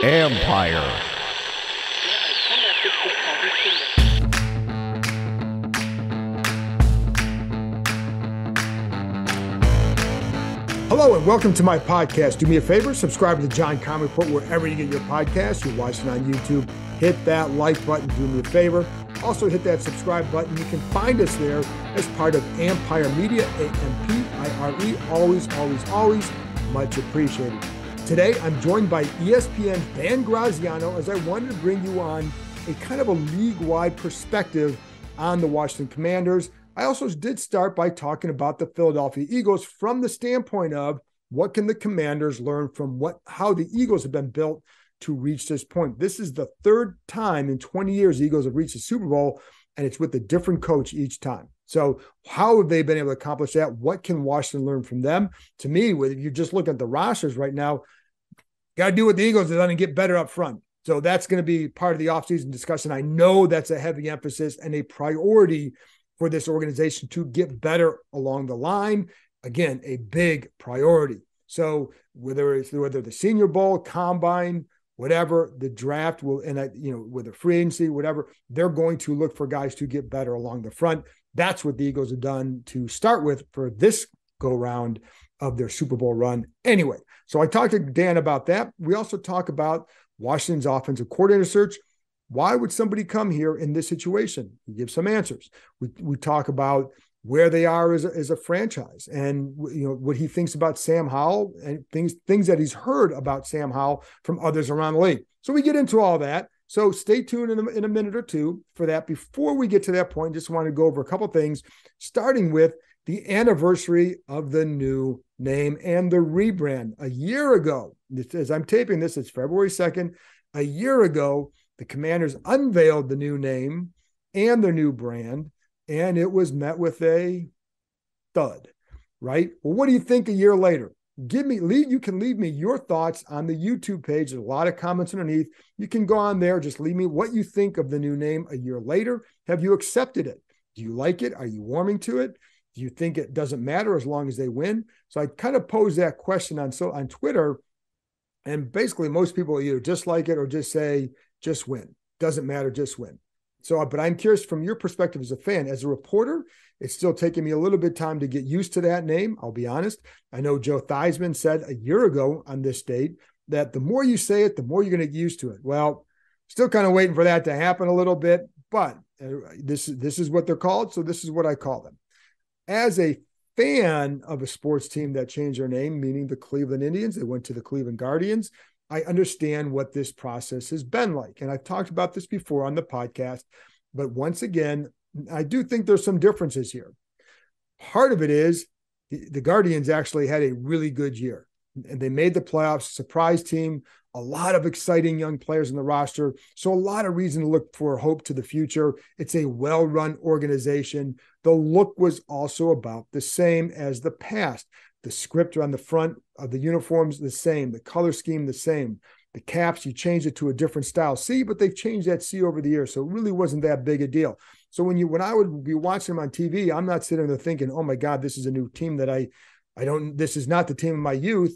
Empire. Hello and welcome to my podcast. Do me a favor, subscribe to the John Comm Report wherever you get your podcasts. You're watching on YouTube. Hit that like button. Do me a favor. Also hit that subscribe button. You can find us there as part of Empire Media, A-M-P-I-R-E. Always, always, always much appreciated. Today, I'm joined by ESPN Dan Graziano as I wanted to bring you on a kind of a league-wide perspective on the Washington Commanders. I also did start by talking about the Philadelphia Eagles from the standpoint of what can the Commanders learn from how the Eagles have been built to reach this point. This is the third time in 20 years the Eagles have reached the Super Bowl, and it's with a different coach each time. So how have they been able to accomplish that? What can Washington learn from them? To me, if you just look at the rosters right now, got to do what the Eagles have done and get better up front. So that's going to be part of the offseason discussion. I know that's a heavy emphasis and a priority for this organization to get better along the line. Again, a big priority. So whether the Senior Bowl, Combine, whatever, the draft will, and with the free agency, whatever, they're going to look for guys to get better along the front. That's what the Eagles have done to start with for this go round of their Super Bowl run. Anyway, so I talked to Dan about that. We also talk about Washington's offensive coordinator search. Why would somebody come here in this situation? We give some answers. We talk about where they are as a franchise, and what he thinks about Sam Howell and things that he's heard about Sam Howell from others around the league. So we get into all that. So stay tuned in a minute or two for that. Before we get to that point, just want to go over a couple of things, starting with the anniversary of the new name and the rebrand. A year ago, as I'm taping this, it's February 2nd. A year ago, the Commanders unveiled the new name and their new brand, and it was met with a thud, right? Well, what do you think a year later? You can leave me your thoughts on the YouTube page. There's a lot of comments underneath. You can go on there, just leave me what you think of the new name a year later. Have you accepted it? Do you like it? Are you warming to it? Do you think it doesn't matter as long as they win? So I kind of posed that question on Twitter, and basically most people either just like it or just say, just win. Doesn't matter, just win. So, but I'm curious from your perspective as a fan, as a reporter, it's still taking me a little bit of time to get used to that name. I'll be honest. I know Joe Theismann said a year ago on this date that the more you say it, the more you're going to get used to it. Well, still kind of waiting for that to happen a little bit, but this is what they're called. So this is what I call them. As a fan of a sports team that changed their name, meaning the Cleveland Indians, they went to the Cleveland Guardians. I understand what this process has been like. And I've talked about this before on the podcast, but once again, I do think there's some differences here. Part of it is the Guardians actually had a really good year, and they made the playoffs, surprise team, a lot of exciting young players in the roster. So a lot of reason to look for hope to the future. It's a well-run organization. The look was also about the same as the past. The script on the front of the uniforms, the same. The color scheme, the same. The caps, you changed it to a different style C, but they've changed that C over the years. So it really wasn't that big a deal. So when I would be watching them on TV, I'm not sitting there thinking, oh my God, this is a new team that this is not the team of my youth.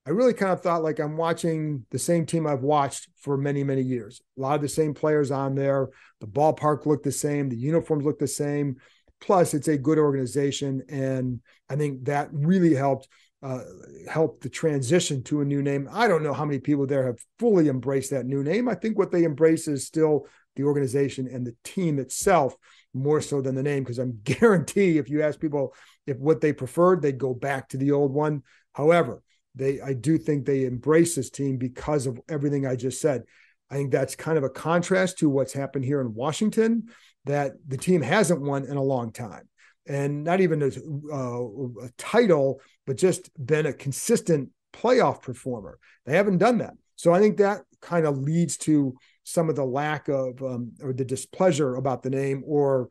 I really kind of thought like I'm watching the same team I've watched for many, many years. A lot of the same players on there. The ballpark looked the same. The uniforms looked the same. Plus, it's a good organization, and I think that really helped the transition to a new name. I don't know how many people there have fully embraced that new name. I think what they embrace is still the organization and the team itself more so than the name, because I'm guarantee if you ask people if what they preferred, they'd go back to the old one. However, I do think they embrace this team because of everything I just said. I think that's kind of a contrast to what's happened here in Washington, that the team hasn't won in a long time, and not even a title, but just been a consistent playoff performer. They haven't done that. So I think that kind of leads to some of the lack of or the displeasure about the name or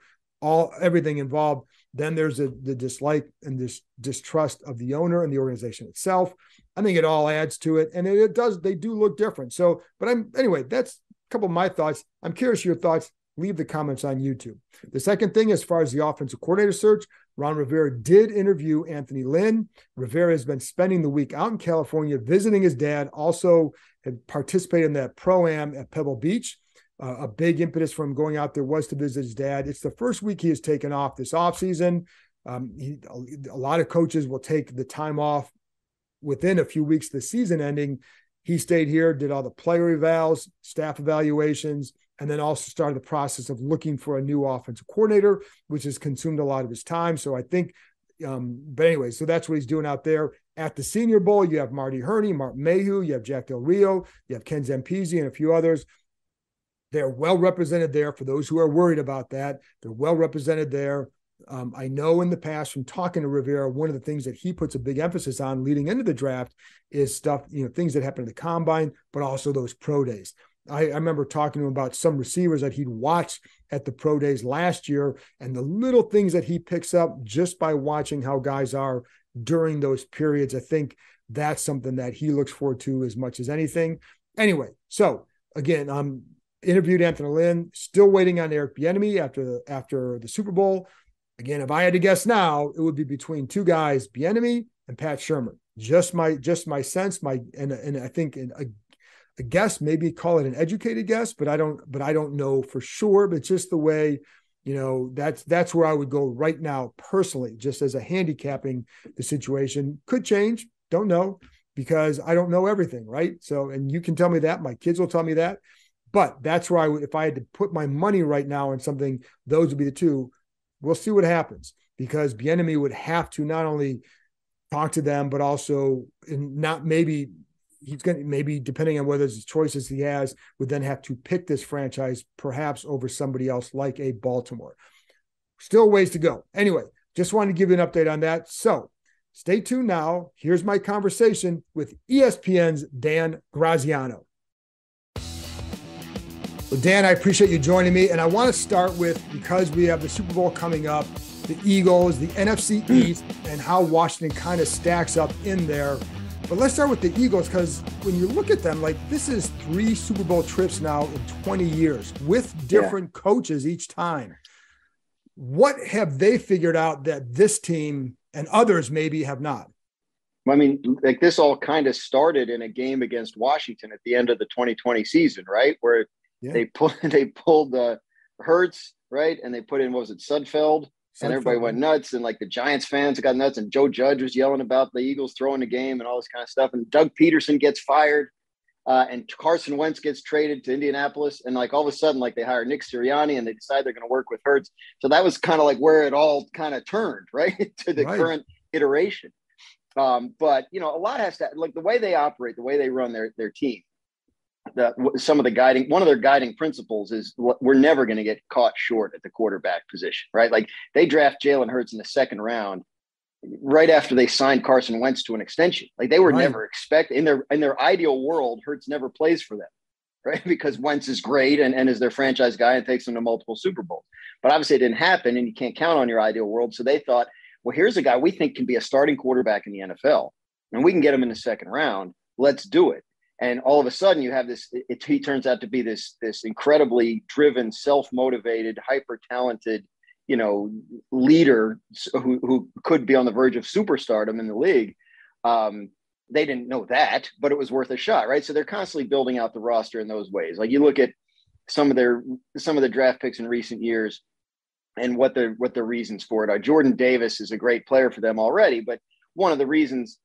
everything involved. Then there's the dislike and this distrust of the owner and the organization itself. I think it all adds to it, and they do look different. So, but anyway, that's a couple of my thoughts. I'm curious your thoughts. Leave the comments on YouTube. The second thing, as far as the offensive coordinator search, Ron Rivera did interview Anthony Lynn. Rivera has been spending the week out in California visiting his dad, also had participated in that Pro-Am at Pebble Beach. A big impetus for him going out there was to visit his dad. It's the first week he has taken off this offseason. A lot of coaches will take the time off within a few weeks of the season ending. He stayed here, did all the player evals, staff evaluations, and then also started the process of looking for a new offensive coordinator, which has consumed a lot of his time. So I think, but anyway, so that's what he's doing out there. At the Senior Bowl, you have Marty Herney, Mark Mayhew, you have Jack Del Rio, you have Ken Zampese, and a few others. They're well represented there. For those who are worried about that, they're well represented there. I know in the past from talking to Rivera, one of the things that he puts a big emphasis on leading into the draft is stuff, things that happen in the combine, but also those pro days. I remember talking to him about some receivers that he'd watched at the pro days last year and the little things that he picks up just by watching how guys are during those periods. I think that's something that he looks forward to as much as anything. Anyway, so again, interviewed Anthony Lynn, still waiting on Eric Bieniemy after the Super Bowl. Again, if I had to guess now, it would be between two guys, Bieniemy and Pat Shermer. Just my sense, and I think a guess, maybe call it an educated guess, but I don't know for sure. But it's just the way, that's where I would go right now personally, just as a handicapping the situation. Could change, don't know, because I don't know everything, right? So, and you can tell me that, my kids will tell me that, but that's where I would, if I had to put my money right now on something, those would be the two. We'll see what happens, because Bieniemy would have to not only talk to them, but also he's going to, maybe depending on whether it's choices he has, would then have to pick this franchise perhaps over somebody else like a Baltimore. Still ways to go. Anyway, just wanted to give you an update on that. So stay tuned now. Here's my conversation with ESPN's Dan Graziano. Well, Dan, I appreciate you joining me. And I want to start with, because we have the Super Bowl coming up, the Eagles, the NFC East, and how Washington kind of stacks up in there. But let's start with the Eagles, because when you look at them, like, this is 3 Super Bowl trips now in 20 years with different coaches each time. What have they figured out that this team and others maybe have not? I mean, like, this all kind of started in a game against Washington at the end of the 2020 season, right? Where they pulled Hurts, right? And they put in, what was it, Sudfeld? And everybody went nuts. And like the Giants fans got nuts. And Joe Judge was yelling about the Eagles throwing the game and all this kind of stuff. And Doug Peterson gets fired. And Carson Wentz gets traded to Indianapolis. And like all of a sudden, like, they hire Nick Sirianni and they decide they're going to work with Hurts. So that was kind of like where it all kind of turned, right? To the current iteration. But, a lot has to, like, the way they operate, the way they run their team. One of their guiding principles is we're never going to get caught short at the quarterback position, right? Like, they draft Jalen Hurts in the 2nd round right after they signed Carson Wentz to an extension. Like, they were never expected in their ideal world, Hurts never plays for them, right? Because Wentz is great and is their franchise guy and takes them to multiple Super Bowls. But obviously it didn't happen, and you can't count on your ideal world. So they thought, well, here's a guy we think can be a starting quarterback in the NFL, and we can get him in the 2nd round. Let's do it. And all of a sudden you have this, he turns out to be this incredibly driven, self-motivated, hyper-talented, leader who could be on the verge of superstardom in the league. They didn't know that, but it was worth a shot, right? So they're constantly building out the roster in those ways. Like, you look at some of the draft picks in recent years and what the reasons for it are. Jordan Davis is a great player for them already, but one of the reasons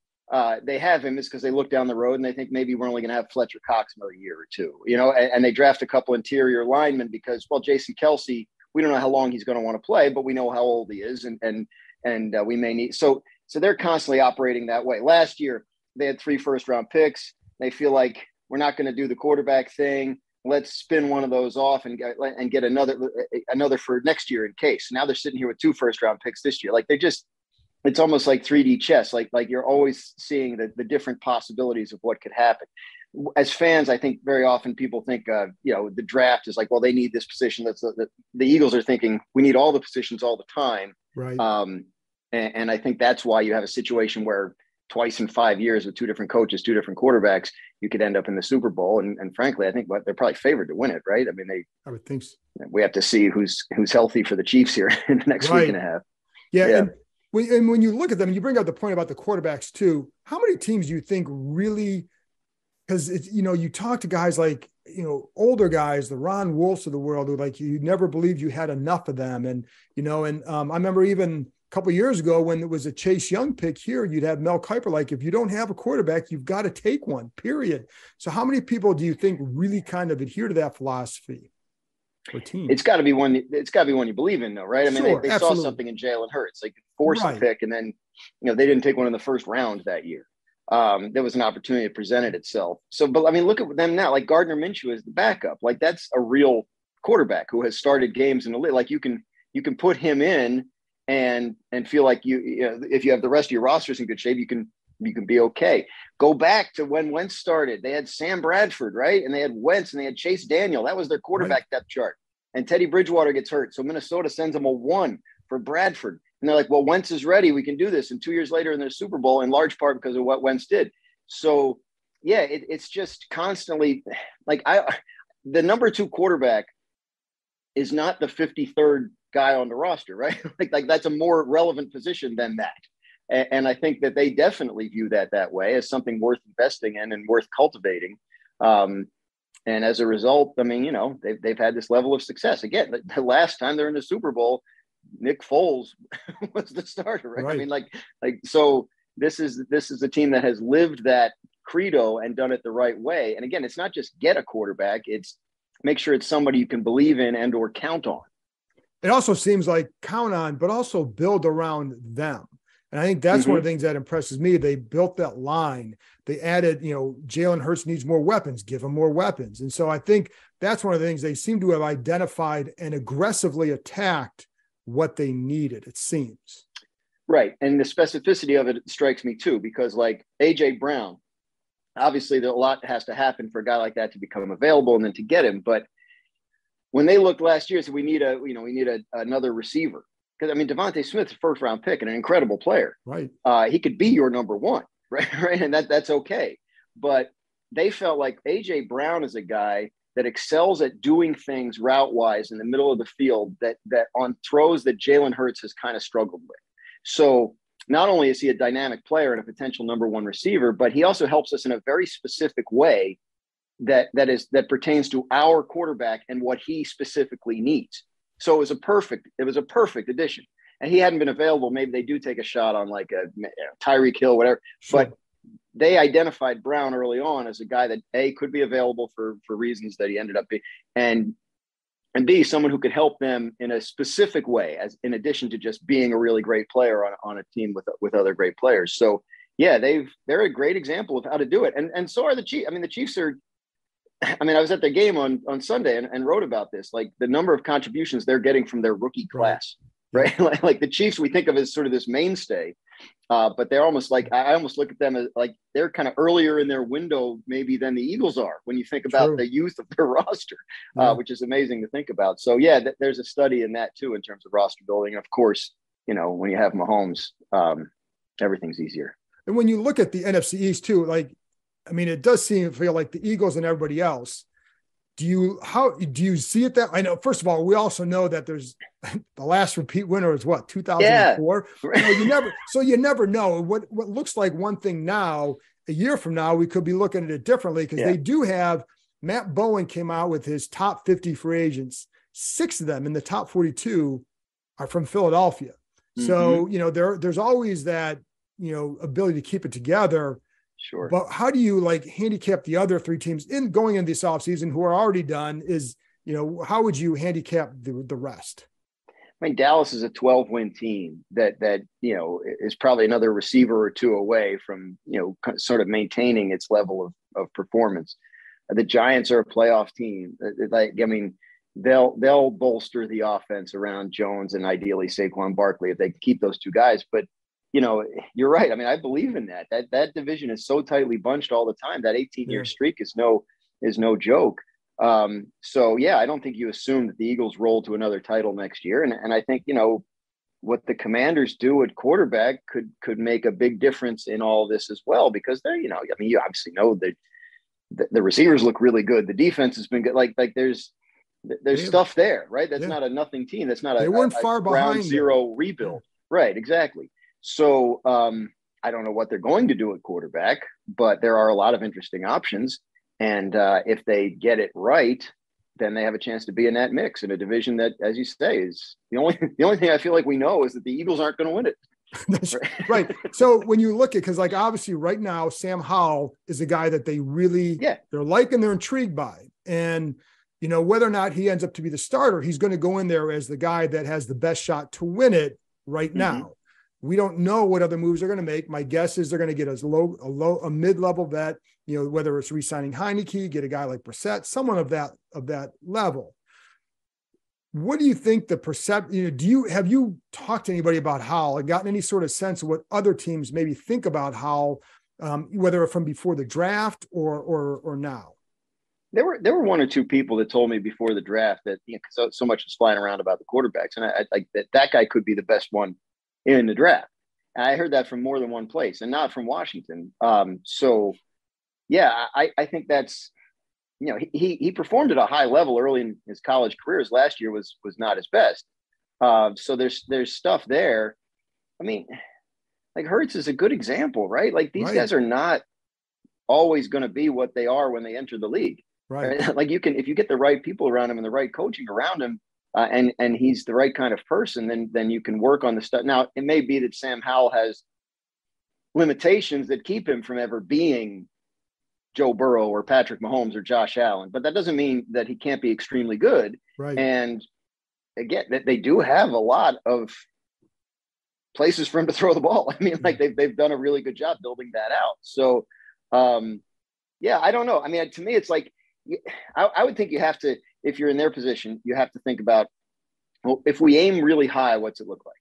they have him is because they look down the road and they think maybe we're only going to have Fletcher Cox another year or two, and they draft a couple interior linemen because, well, Jason Kelsey, we don't know how long he's going to want to play, but we know how old he is, and we may need. So they're constantly operating that way. Last year, they had 3 first-round picks. They feel like, we're not going to do the quarterback thing. Let's spin one of those off and get another for next year in case. Now they're sitting here with 2 first-round picks this year. Like, it's almost like 3D chess. Like you're always seeing the different possibilities of what could happen. As fans, I think very often people think, the draft is like, well, they need this position. The Eagles are thinking we need all the positions all the time. Right. And I think that's why you have a situation where twice in 5 years with 2 different coaches, 2 different quarterbacks, you could end up in the Super Bowl. And frankly, I think they're probably favored to win it, right? I mean, I would think so. We have to see who's healthy for the Chiefs here in the next week and a half. Yeah. when you look at them, and you bring up the point about the quarterbacks too, how many teams do you think really, because it's, you talk to guys like, older guys, the Ron Wolfs of the world, who like, you never believed you had enough of them. And, I remember even a couple of years ago when it was a Chase Young pick here, you'd have Mel Kiper, like, if you don't have a quarterback, you've got to take one, period. So how many people do you think really kind of adhere to that philosophy? It's got to be one. It's got to be one you believe in, though, right? I mean, sure, they saw something in Jalen Hurts. They could force the pick, and then, they didn't take one in the first round that year. There was an opportunity that presented itself. So, but I mean, look at them now. Like Gardner Minshew is the backup. Like that's a real quarterback who has started games in the league. Like you can put him in and feel like if you have the rest of your rosters in good shape, you can be okay. Go back to when Wentz started. They had Sam Bradford, right? And they had Wentz and they had Chase Daniel. That was their quarterback depth chart. And Teddy Bridgewater gets hurt. So Minnesota sends him a 1 for Bradford. And they're like, well, Wentz is ready. We can do this. And 2 years later in their Super Bowl, in large part because of what Wentz did. So, yeah, it's just constantly like the number 2 quarterback is not the 53rd guy on the roster, right? like that's a more relevant position than that. And I think that they definitely view that way as something worth investing in and worth cultivating. And as a result, I mean, they've had this level of success. Again, the last time they're in the Super Bowl, Nick Foles was the starter, right? I mean, so this is a team that has lived that credo and done it the right way. And again, it's not just get a quarterback; it's make sure it's somebody you can believe in and or count on. It also seems like count on, but also build around them. And I think that's one of the things that impresses me. They built that line. They added, Jalen Hurts needs more weapons, give him more weapons. And so I think that's one of the things they seem to have identified and aggressively attacked what they needed, it seems. Right. And the specificity of it strikes me too, because like A.J. Brown, obviously a lot has to happen for a guy like that to become available and then to get him. But when they looked last year, so we need another receiver. Because I mean, Devontae Smith is a first-round pick and an incredible player. Right. He could be your number 1, right? And that's okay. But they felt like A.J. Brown is a guy that excels at doing things route-wise in the middle of the field that on throws that Jalen Hurts has kind of struggled with. So not only is he a dynamic player and a potential number 1 receiver, but he also helps us in a very specific way that pertains to our quarterback and what he specifically needs. So it was a perfect addition. And he hadn't been available. Maybe they do take a shot on like a Tyreek Hill, whatever. Sure. But they identified Brown early on as a guy that A, could be available for reasons that he ended up being, and B, someone who could help them in a specific way, as in addition to just being a really great player on a team with other great players. So yeah, they're a great example of how to do it. And so are the Chiefs. I mean, the Chiefs are. I mean, I was at their game on Sunday and wrote about this, like the number of contributions they're getting from their rookie class, right? like the Chiefs, we think of as sort of this mainstay, but they're almost like, I almost look at them as like they're kind of earlier in their window maybe than the Eagles are when you think about the youth of their roster, which is amazing to think about. So yeah, there's a study in that too, in terms of roster building. And of course, when you have Mahomes, everything's easier. And when you look at the NFC East too, like, I mean, it does feel like the Eagles and everybody else. How do you see it that? I know, first of all, we also know that there's the last repeat winner is what, 2004. Yeah. You never know what looks like one thing now. A year from now, we could be looking at it differently because they do have Matt Bowen came out with his top 50 free agents. 6 of them in the top 42 are from Philadelphia. So, there's always that, ability to keep it together. Sure. But how do you like handicap the other 3 teams in going into this offseason who are already done is, how would you handicap the rest? I mean, Dallas is a 12-win team that is probably another receiver or 2 away from, sort of maintaining its level of performance. The Giants are a playoff team. They'll bolster the offense around Jones and ideally Saquon Barkley if they keep those 2 guys. But you're right. I mean, I believe in that. That division is so tightly bunched all the time. That 18-year streak is no joke. So yeah, I don't think you assume that the Eagles roll to another title next year. And I think, what the Commanders do at quarterback could make a big difference in all this as well, because they're, you obviously know that the receivers look really good. The defense has been good. Like there's stuff there, right? That's not a nothing team. That's not they weren't far ground behind zero rebuild. Right. Exactly. So I don't know what they're going to do at quarterback, but there are a lot of interesting options. And if they get it right, then they have a chance to be in that mix in a division that, as you say, is the only thing I feel like we know is that the Eagles aren't going to win it. That's right. So when you look at, because like obviously right now, Sam Howell is a guy that they really, they're liking, they're intrigued by. And, you know, whether or not he ends up to be the starter, he's going to go in there as the guy that has the best shot to win it right now. We don't know what other moves they're going to make. My guess is they're going to get a mid-level vet, you know, whether it's re-signing Heineke, get a guy like Brissett, someone of that level. What do you think the perception, you know, have you talked to anybody about Howell and gotten any sort of sense of what other teams maybe think about Howell, whether from before the draft or now? There were one or two people that told me before the draft that, you know, so much was flying around about the quarterbacks, and I like that guy could be the best one in the draft. And I heard that from more than one place and not from Washington. So yeah, I think that's, you know, he performed at a high level early in his college career. His last year was not his best. So there's stuff there. I mean, like Hurts is a good example, right? Like these guys are not always going to be what they are when they enter the league. Right? Like if you get the right people around him and the right coaching around him, and he's the right kind of person, then you can work on the stuff. Now, it may be that Sam Howell has limitations that keep him from ever being Joe Burrow or Patrick Mahomes or Josh Allen, but that doesn't mean that he can't be extremely good. Right. And again, that they do have a lot of places for him to throw the ball. I mean, like they've done a really good job building that out. So, yeah, I don't know. I mean, to me, it's like, I would think you have to, if you're in their position, you have to think about, well, if we aim really high, what's it look like?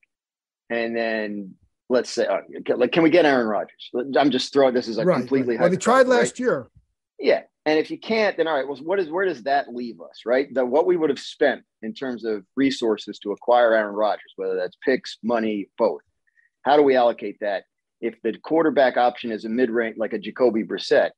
And then let's say, like, can we get Aaron Rodgers? I'm just throwing this as a completely Well, they tried last year. Yeah. And if you can't, then all right, well, where does that leave us, right? What we would have spent in terms of resources to acquire Aaron Rodgers, whether that's picks, money, both. How do we allocate that? If the quarterback option is a mid-range, like a Jacoby Brissett,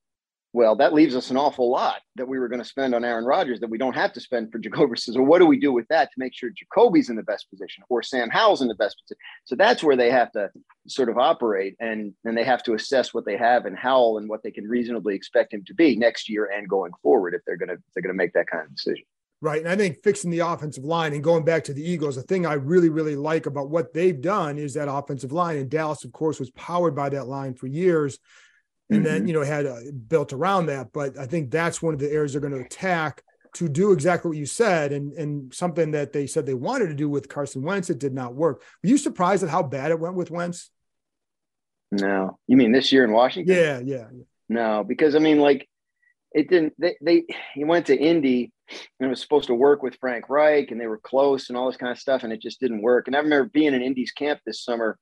well, that leaves us an awful lot that we were going to spend on Aaron Rodgers that we don't have to spend for Jacoby. So what do we do with that to make sure Jacoby's in the best position or Sam Howell's in the best position? So that's where they have to sort of operate, and they have to assess what they have in Howell and what they can reasonably expect him to be next year and going forward if they're going to make that kind of decision. Right. And I think fixing the offensive line and going back to the Eagles, the thing I really, really like about what they've done is that offensive line. And Dallas, of course, was powered by that line for years. And then, you know, had built around that. But I think that's one of the areas they're going to attack to do exactly what you said, and something that they said they wanted to do with Carson Wentz. It did not work. Were you surprised at how bad it went with Wentz? No. You mean this year in Washington? Yeah. No, because I mean, like, it didn't. He went to Indy and was supposed to work with Frank Reich, and they were close and all this kind of stuff, and it just didn't work. And I remember being in Indy's camp this summer,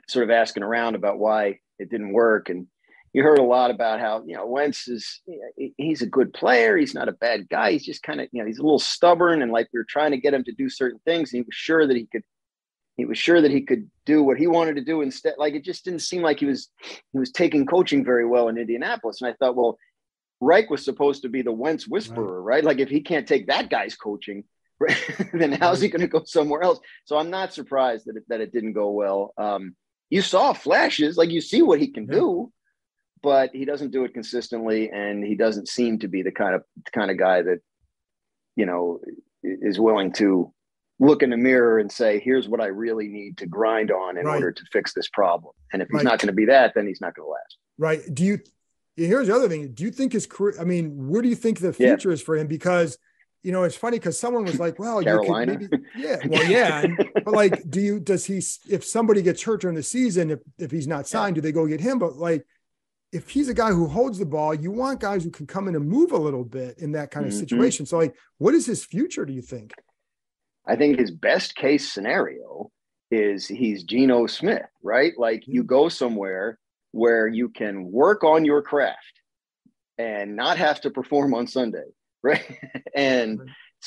sort of asking around about why it didn't work, and you heard a lot about how, you know, Wentz he's a good player. He's not a bad guy. He's just kind of, you know, he's a little stubborn, and like we were trying to get him to do certain things, and he was sure that he could do what he wanted to do instead. Like, it just didn't seem like he was taking coaching very well in Indianapolis. And I thought, well, Reich was supposed to be the Wentz whisperer, right? Like, if he can't take that guy's coaching, right, then how's he going to go somewhere else? So I'm not surprised that it didn't go well. You saw flashes, like you see what he can do, but he doesn't do it consistently, and he doesn't seem to be the kind of guy that, you know, is willing to look in the mirror and say, here's what I really need to grind on in order to fix this problem. And if he's not going to be that, then he's not going to last. Right. Here's the other thing. Do you think his career, I mean, where do you think the future is for him? Because, you know, it's funny because someone was like, well, Carolina. You could maybe, but like, if somebody gets hurt during the season, if he's not signed, do they go get him? But like, if he's a guy who holds the ball, you want guys who can come in and move a little bit in that kind of situation. So like, what is his future, do you think? I think his best case scenario is he's Geno Smith, right? Like, you go somewhere where you can work on your craft and not have to perform on Sunday, right? And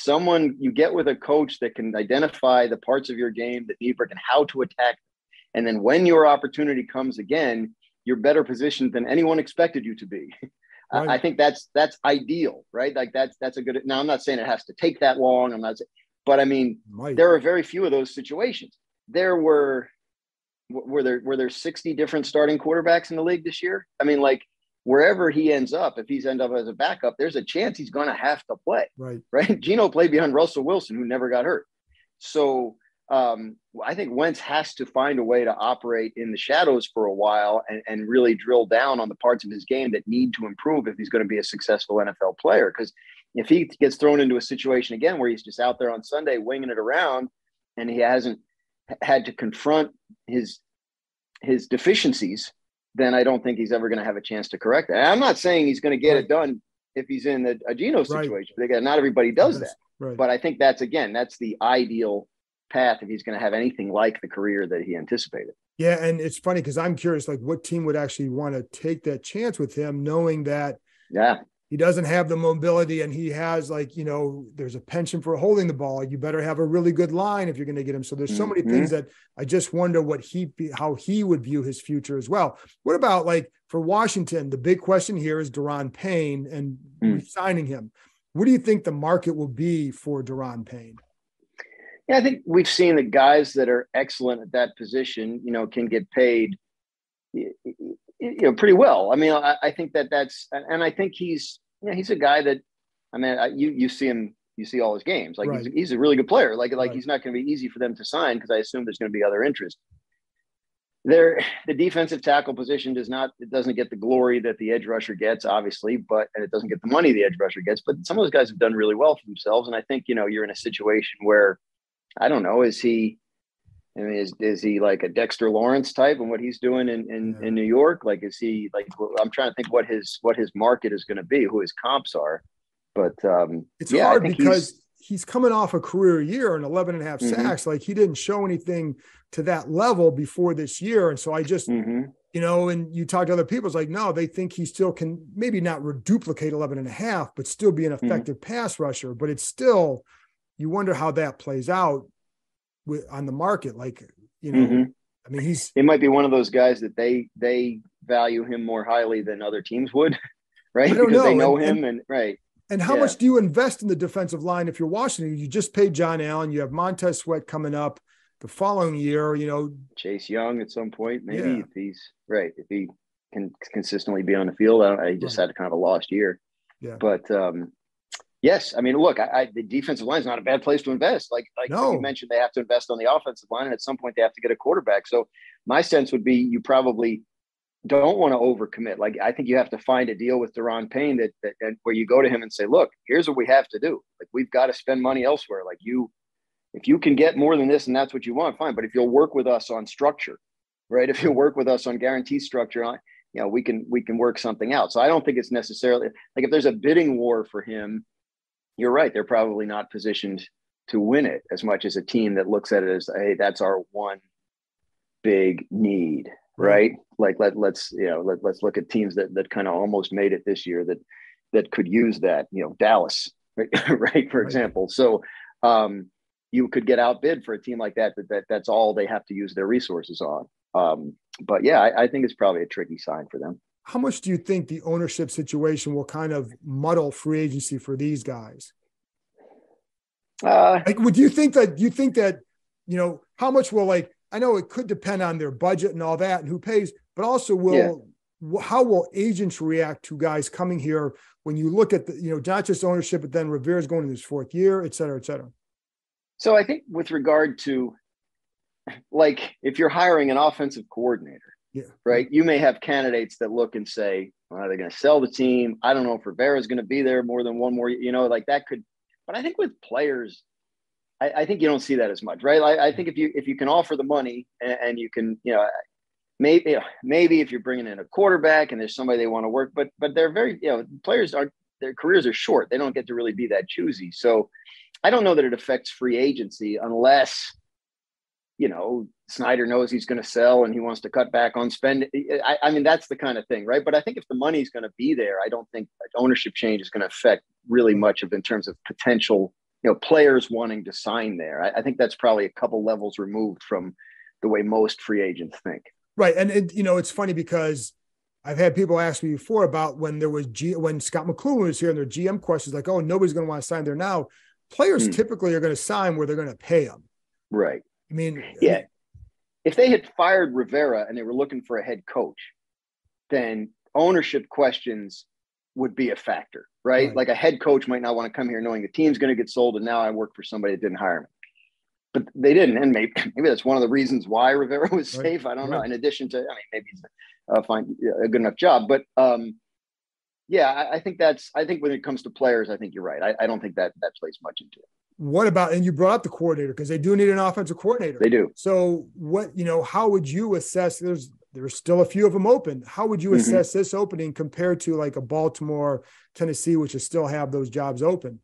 you get with a coach that can identify the parts of your game that need work and how to attack. And then when your opportunity comes again, you're better positioned than anyone expected you to be. Right. I think that's ideal, right? Like that's a good, now I'm not saying it has to take that long. But I mean, there are very few of those situations. There were were there 60 different starting quarterbacks in the league this year? I mean, like wherever he ends up, if he's end up as a backup, there's a chance he's going to have to play. Right. Geno played behind Russell Wilson, who never got hurt. So I think Wentz has to find a way to operate in the shadows for a while and really drill down on the parts of his game that need to improve if he's going to be a successful NFL player. Because if he gets thrown into a situation again where he's just out there on Sunday winging it around and he hasn't had to confront his deficiencies, then I don't think he's ever going to have a chance to correct that. And I'm not saying he's going to get it done if he's in a Geno situation. Again, not everybody does that. But I think that's the ideal path if he's going to have anything like the career that he anticipated. Yeah, and it's funny because I'm curious, like what team would actually want to take that chance with him, knowing that he doesn't have the mobility and he has there's a penchant for holding the ball. You better have a really good line if you're going to get him. So there's so many things that I just wonder how he would view his future as well. What about for Washington? The big question here is Daron Payne and signing him. What do you think the market will be for Daron Payne? Yeah, I think we've seen the guys that are excellent at that position, can get paid, pretty well. I mean, I think that's, and I think he's a guy that, I mean, you see him, you see all his games. He's a really good player. He's not going to be easy for them to sign because I assume there's going to be other interest. The defensive tackle position doesn't get the glory that the edge rusher gets, obviously, and it doesn't get the money the edge rusher gets. But some of those guys have done really well for themselves, and I think you're in a situation where I don't know, is he like a Dexter Lawrence type and what he's doing in New York? Is he I'm trying to think what his market is going to be, who his comps are. But it's hard because he's coming off a career year and 11 and a half sacks. He didn't show anything to that level before this year. And so I just, and you talk to other people, it's no, they think he still can maybe not duplicate 11 and a half, but still be an effective pass rusher. But it's still, you wonder how that plays out on the market. I mean, it might be one of those guys that they value him more highly than other teams would, right? Because they know him and right. And how much do you invest in the defensive line if you're Washington? You just paid John Allen. You have Montez Sweat coming up the following year. Chase Young at some point, maybe if he can consistently be on the field. He just had kind of a lost year. Yeah, but. Yes. I mean, look, the defensive line is not a bad place to invest. Like you mentioned, they have to invest on the offensive line, and at some point they have to get a quarterback. So my sense would be you probably don't want to overcommit. I think you have to find a deal with Daron Payne that where you go to him and say, look, here's what we have to do. We've got to spend money elsewhere. If you can get more than this and that's what you want, fine. But if you'll work with us on structure, right? If you'll work with us on guarantee structure, we can work something out. So I don't think it's necessarily if there's a bidding war for him, you're right. They're probably not positioned to win it as much as a team that looks at it as, hey, that's our one big need, right? Let's look at teams that kind of almost made it this year that could use that, Dallas, right? For example. So you could get outbid for a team like that's all they have to use their resources on. But yeah, I think it's probably a tricky sign for them. How much do you think the ownership situation will kind of muddle free agency for these guys? Would you think that, how much will I know it could depend on their budget and all that and who pays, but also how will agents react to guys coming here when you look at not just ownership, but then Rivera's going in his fourth year, et cetera, et cetera. So I think with regard to if you're hiring an offensive coordinator, right. You may have candidates that look and say, well, are they going to sell the team? I don't know if Rivera's going to be there more than one more, that could, but I think with players, I think you don't see that as much, right? I think if you can offer the money and you can, maybe if you're bringing in a quarterback and there's somebody they want to work, but they're very, players their careers are short. They don't get to really be that choosy. So I don't know that it affects free agency unless, Snyder knows he's going to sell and he wants to cut back on spending. I mean, that's the kind of thing, right? But I think if the money's going to be there, I don't think ownership change is going to affect really much in terms of potential, players wanting to sign there. I think that's probably a couple levels removed from the way most free agents think. Right. And it's funny because I've had people ask me before about when Scott McCloughan was here and their GM questions oh, nobody's going to want to sign there now. Players typically are going to sign where they're going to pay them. Right. I mean, yeah. if they had fired Rivera and they were looking for a head coach, then ownership questions would be a factor, right? Like a head coach might not want to come here knowing the team's going to get sold, and now I work for somebody that didn't hire me. But they didn't, and maybe that's one of the reasons why Rivera was safe. I don't know. In addition to, maybe he's a good enough job. But I think when it comes to players, I think you're right. I don't think that plays much into it. What about, and you brought up the coordinator, because they do need an offensive coordinator. They do. So how would you assess, there's still a few of them open. How would you assess this opening compared to like a Baltimore, Tennessee, which still have those jobs open?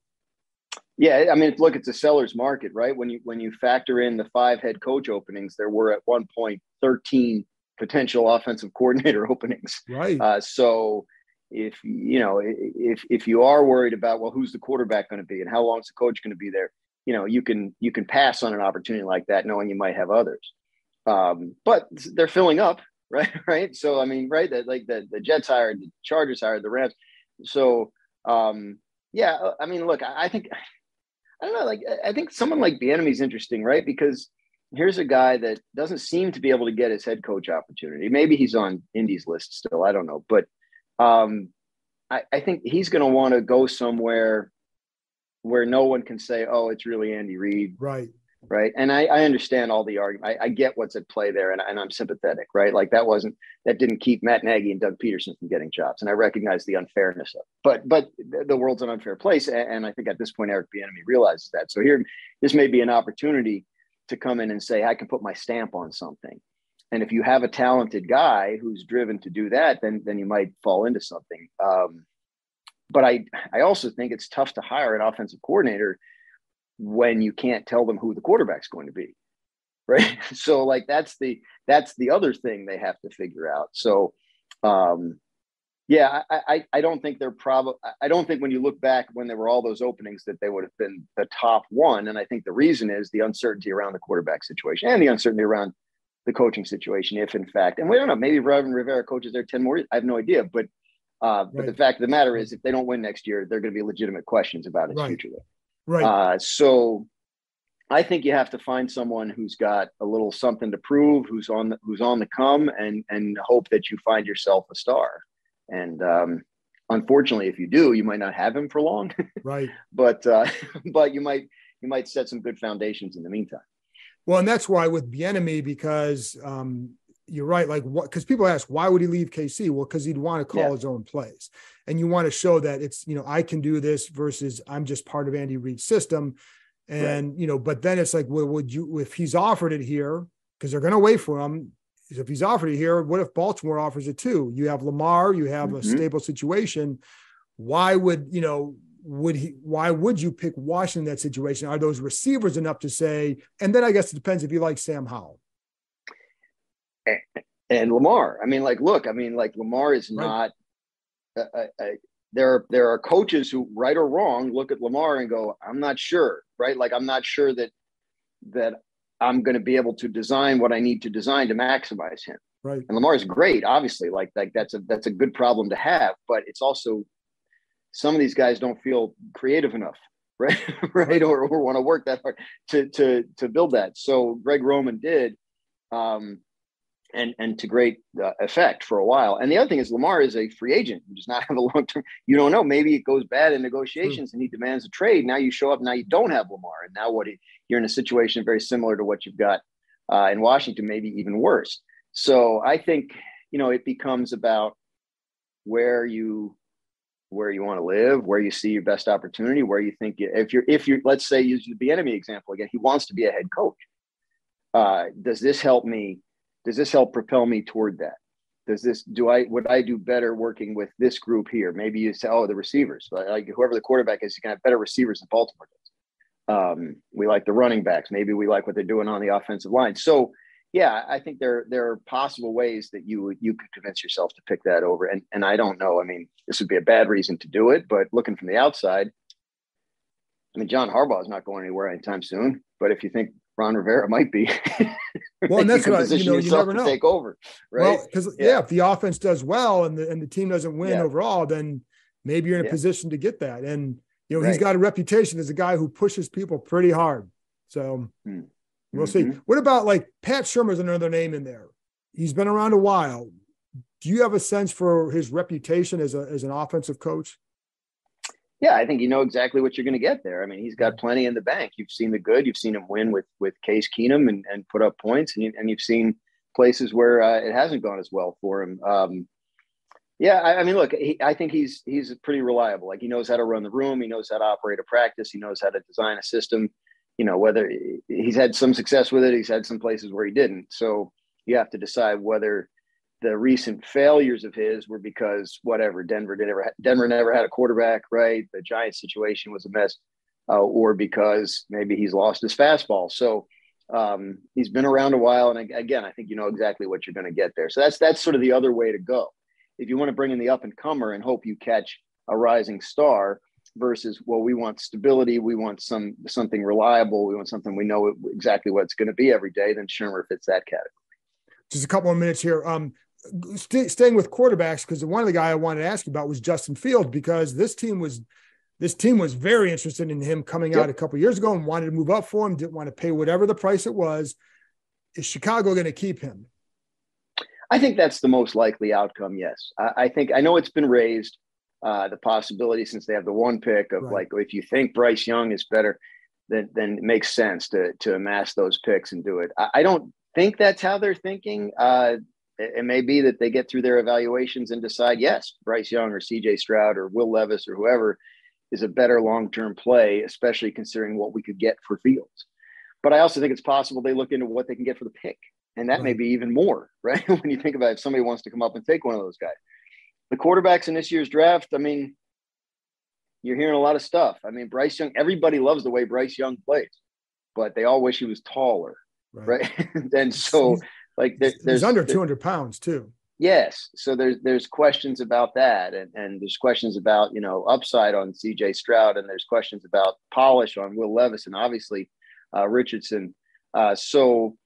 Yeah. I mean, look, it's a seller's market, right? When you factor in the 5 head coach openings, there were at one point 13 potential offensive coordinator openings. Right. So if you are worried about, well, who's the quarterback going to be and how long is the coach going to be there, you can pass on an opportunity like that, knowing you might have others. But they're filling up, right? Right. So, I mean, right. That like the Jets hired, the Chargers hired, the Rams. So, I mean, look, I think someone like Bieniemy is interesting, right? Because here's a guy that doesn't seem to be able to get his head coach opportunity. Maybe he's on Indy's list still. I don't know. But I think he's going to want to go somewhere where no one can say, oh, it's really Andy Reid. Right. Right. And I understand all the argument. I get what's at play there, and I'm sympathetic, right? Like that didn't keep Matt Nagy and Doug Peterson from getting jobs. And I recognize the unfairness of it. But the world's an unfair place. And I think at this point, Eric Bieniemy realizes that. So this may be an opportunity to come in and say, I can put my stamp on something. And if you have a talented guy who's driven to do that, then you might fall into something. But I also think it's tough to hire an offensive coordinator when you can't tell them who the quarterback's going to be, right? So like that's the other thing they have to figure out. So I don't think I don't think when you look back when there were all those openings that they would have been the top one. And I think the reason is the uncertainty around the quarterback situation and the uncertainty around the coaching situation, if in fact, and we don't know, maybe Ron Rivera coaches there 10 more years. I have no idea, but the fact of the matter is, if they don't win next year, there are going to be legitimate questions about his future there. Right. So I think you have to find someone who's got a little something to prove, who's on the come, and hope that you find yourself a star. And unfortunately, if you do, you might not have him for long. Right. But you might set some good foundations in the meantime. Well, and that's why with Bieniemy, because you're right. Like what? Because people ask, why would he leave KC? Well, because he'd want to call his own plays, and you want to show that it's I can do this versus I'm just part of Andy Reid's system, and But then it's like, well, would you if he's offered it here because they're going to wait for him? If he's offered it here, what if Baltimore offers it too? You have Lamar, you have a stable situation. Why would why would you pick Washington in that situation? Are those receivers enough to say? And then I guess it depends if you like Sam Howell. And Lamar. I mean, Lamar is not there are coaches who, right or wrong, look at Lamar and go, I'm not sure, right? Like, I'm not sure that I'm going to be able to design what I need to design to maximize him. Right. And Lamar is great, obviously, like that's a good problem to have, but it's also, some of these guys don't feel creative enough, right? Right. Or want to work that hard to build that. So Greg Roman did, and to great effect for a while. And the other thing is Lamar is a free agent. He does not have a long-term, you don't know, maybe it goes bad in negotiations and he demands a trade. Now you show up, now you don't have Lamar. And now you're in a situation very similar to what you've got in Washington, maybe even worse. So I think, it becomes about where you want to live, where you see your best opportunity, where you think if you're, let's say, use the Bieniemy example again, he wants to be a head coach. Does this help me? Does this help propel me toward that? Would I do better working with this group here? Maybe you say, the receivers, like whoever the quarterback is, you can have better receivers than Baltimore does. We like the running backs. Maybe we like what they're doing on the offensive line. So yeah, I think there are possible ways that you could convince yourself to pick that over. And I don't know. I mean, this would be a bad reason to do it, but looking from the outside, I mean, John Harbaugh is not going anywhere anytime soon, but if you think Ron Rivera might be, well, and that's what you never know. Take over, right? Well, because if the offense does well and the team doesn't win overall, then maybe you're in a position to get that. And he's got a reputation as a guy who pushes people pretty hard. So We'll see. What about like Pat Shurmur's another name in there? He's been around a while. Do you have a sense for his reputation as an offensive coach? Yeah, I think you know exactly what you're going to get there. I mean, he's got plenty in the bank. You've seen the good. You've seen him win with Case Keenum and put up points, and you've seen places where it hasn't gone as well for him. I mean, look, I think he's pretty reliable. Like, he knows how to run the room. He knows how to operate a practice. He knows how to design a system. You know, whether he's had some success with it, he's had some places where he didn't. So you have to decide whether the recent failures of his were because whatever, Denver never had a quarterback, right? The Giants situation was a mess, or because maybe he's lost his fastball. So he's been around a while, and again, I think you know exactly what you're going to get there. So that's sort of the other way to go. If you want to bring in the up and comer and hope you catch a rising star, versus, well, we want stability, we want something reliable, we want something we know exactly what it's going to be every day, then Shurmur fits that category. Just a couple of minutes here. Staying with quarterbacks, because one of the guy I wanted to ask you about was Justin Fields, because this team was very interested in him coming out a couple of years ago and wanted to move up for him, didn't want to pay whatever the price it was. Is Chicago going to keep him? I think that's the most likely outcome, yes. I know it's been raised, the possibility, since they have the one pick of like, if you think Bryce Young is better, then it makes sense to amass those picks and do it. I don't think that's how they're thinking. It may be that they get through their evaluations and decide, yes, Bryce Young or CJ Stroud or Will Levis or whoever is a better long-term play, especially considering what we could get for Fields. But I also think it's possible they look into what they can get for the pick. And that may be even more, right? When you think about if somebody wants to come up and take one of those guys. The quarterbacks in this year's draft, I mean, you're hearing a lot of stuff. I mean, Bryce Young, everybody loves the way Bryce Young plays, but they all wish he was taller, right? And so, like, he's under 200 pounds too. Yes. So there's questions about that. And there's questions about, you know, upside on CJ Stroud, and there's questions about polish on Will Levis and obviously Richardson. So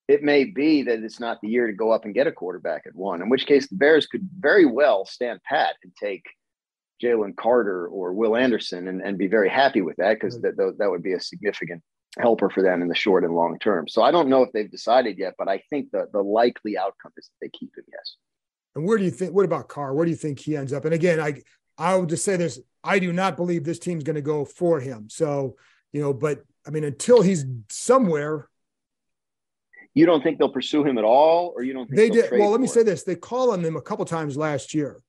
it may be that it's not the year to go up and get a quarterback at one, in which case the Bears could very well stand pat and take Jalen Carter or Will Anderson and be very happy with that, because that would be a significant helper for them in the short and long term. So I don't know if they've decided yet, but I think the likely outcome is that they keep him, yes. And where do you think, what about Carr? Where do you think he ends up? And again, I will just say this, I do not believe this team's going to go for him. So, you know, but I mean, until he's somewhere. You don't think they'll pursue him at all, or you don't think they did? Well, let me say this: they called on him a couple times last year.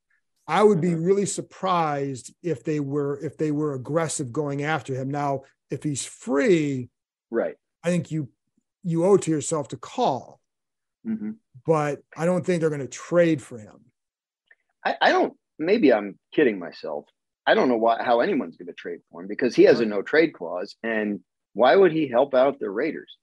I would be really surprised if they were aggressive going after him. Now, if he's free, right? I think you owe it to yourself to call, but I don't think they're going to trade for him. I don't. Maybe I'm kidding myself. I don't know how anyone's going to trade for him, because he has a no trade clause, and why would he help out the Raiders?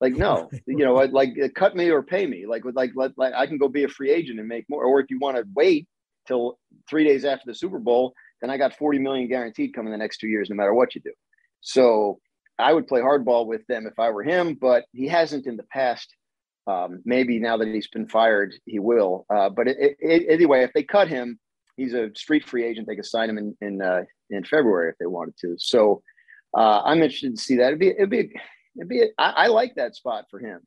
Like, no, you know, like cut me or pay me. Like I can go be a free agent and make more. Or if you want to wait till 3 days after the Super Bowl, then I got $40 million guaranteed coming the next 2 years, no matter what you do. So I would play hardball with them if I were him, but he hasn't in the past. Maybe now that he's been fired, he will. But anyway, if they cut him, he's a street free agent. They could sign him in February if they wanted to. So I'm interested to see that. I like that spot for him,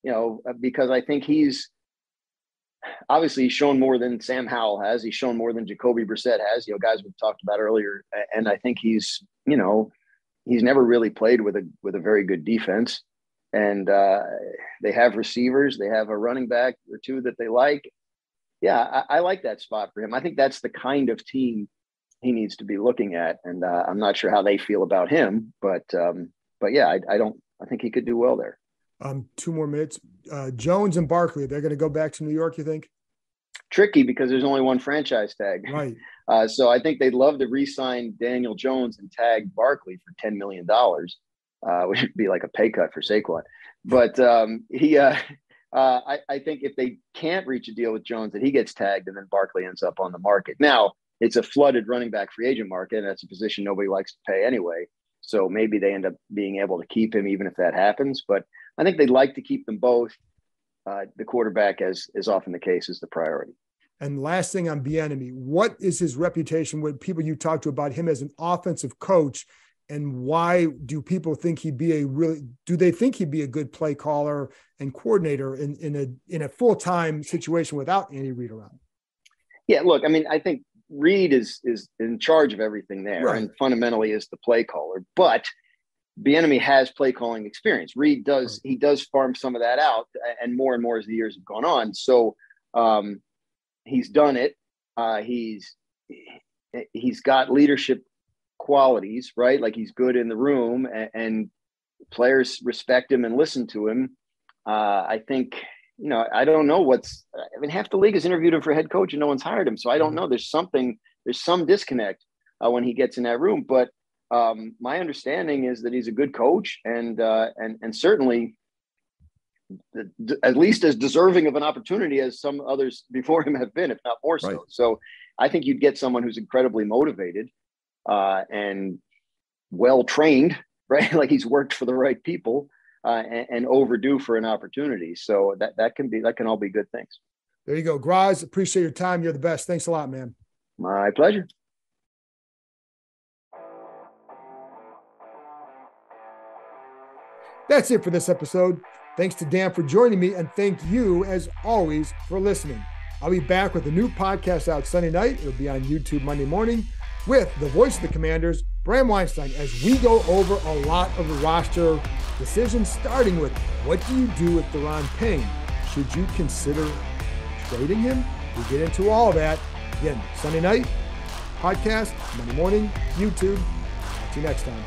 you know, because I think he's shown more than Sam Howell has. He's shown more than Jacoby Brissett has, you know, guys we've talked about earlier. And I think he's never really played with a very good defense. And they have receivers. They have a running back or two that they like. Yeah, I like that spot for him. I think that's the kind of team he needs to be looking at. And I'm not sure how they feel about him, but yeah, I think he could do well there. 2 more minutes. Jones and Barkley, they're going to go back to New York, you think? Tricky, because there's only one franchise tag. Right. So I think they'd love to re-sign Daniel Jones and tag Barkley for $10 million, which would be like a pay cut for Saquon. But I think if they can't reach a deal with Jones, that he gets tagged and then Barkley ends up on the market. Now, it's a flooded running back free agent market, and that's a position nobody likes to pay anyway. So maybe they end up being able to keep him even if that happens. But I think they'd like to keep them both. The quarterback, as is often the case, is the priority. And last thing on Bieniemy, what is his reputation with people you talk to about him as an offensive coach? And why do people think do they think he'd be a good play caller and coordinator in a full-time situation without Andy Reid around? Yeah, look, I mean, I think Reid is in charge of everything there, right, and fundamentally is the play caller. But Bieniemy has play calling experience. Reid does, he does farm some of that out, and more as the years have gone on. So he's done it. He's got leadership qualities, right? Like he's good in the room, and players respect him and listen to him. I think, I don't know half the league has interviewed him for head coach and no one's hired him. So I don't know. There's some disconnect when he gets in that room. But my understanding is that he's a good coach and certainly at least as deserving of an opportunity as some others before him have been, if not more so. Right. So I think you'd get someone who's incredibly motivated and well-trained, right? Like he's worked for the right people and overdue for an opportunity. So that can all be good things. There you go. Graz, appreciate your time. You're the best. Thanks a lot, man. My pleasure. That's it for this episode. Thanks to Dan for joining me, and thank you, as always, for listening. I'll be back with a new podcast out Sunday night. It'll be on YouTube Monday morning with the voice of the Commanders, Bram Weinstein, as we go over a lot of the roster decisions, starting with what do you do with Daron Payne? Should you consider trading him? We get into all of that. Again, Sunday night, podcast, Monday morning, YouTube. See you next time.